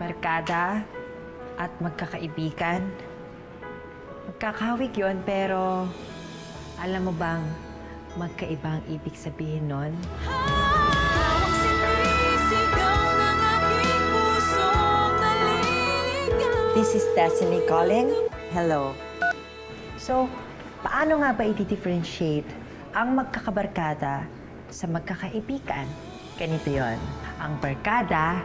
barkada at magkakaibigan. Magkakahawig yon, pero alam mo bang magkaiba ang ibig sabihin nun? Parang sinisigaw ng aking pusong naliligaw. This is Destiny calling. Hello. So, paano nga ba i-differentiate ang magkakabarkada sa magkakaibigan? Ganito yon. Ang barkada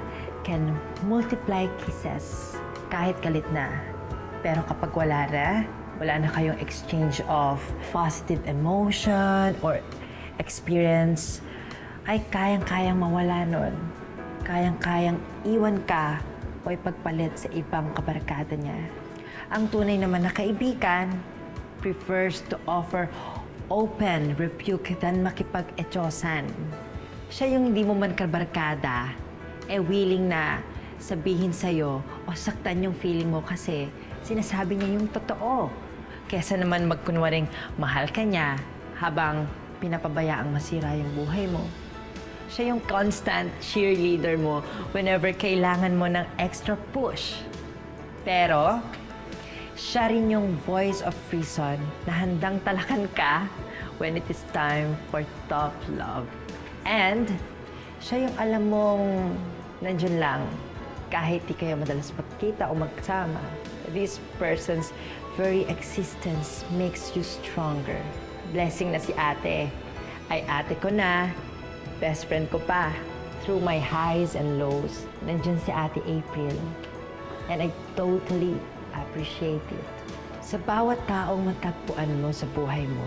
can multiply kisses kahit galit na. Pero kapag wala na kayong exchange of positive emotion or experience, ay kayang-kayang mawala nun. Kayang-kayang iwan ka o ipagpalit sa ibang kabarkada niya. Ang tunay naman na kaibigan prefers to offer open rebuke than makipag-etyosan. Siya yung hindi mo man kabarkada, willing na sabihin sa'yo o saktan yung feeling mo kasi sinasabi niya yung totoo. Kesa naman magkunwaring mahal ka niya habang pinapabayaang masira yung buhay mo. Siya yung constant cheerleader mo whenever kailangan mo ng extra push. Pero, siya rin yung voice of reason na handang talakan ka when it is time for tough love. And, siya yung alam mong nandiyan lang kahit di kayo madalas magkita o magsama. This person's very existence makes you stronger. Blessing na si ate. Ay ate ko na, best friend ko pa. Through my highs and lows, nandiyan si ate April. And I totally appreciate it. Sa bawat taong matagpuan mo sa buhay mo,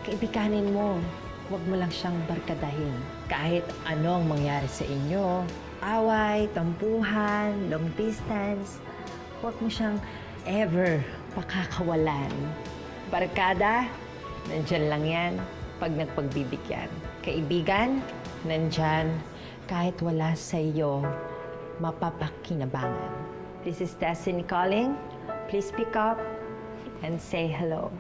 kaibiganin mo. Huwag mo lang siyang barkadahin. Kahit anong mangyari sa inyo, away, tampuhan, long distance, huwag mo siyang ever pakakawalan. Barkada, nandyan lang yan pag nagpagbibigyan. Kaibigan, nandyan kahit wala sa iyo mapapakinabangan. This is Destiny calling. Please pick up and say hello.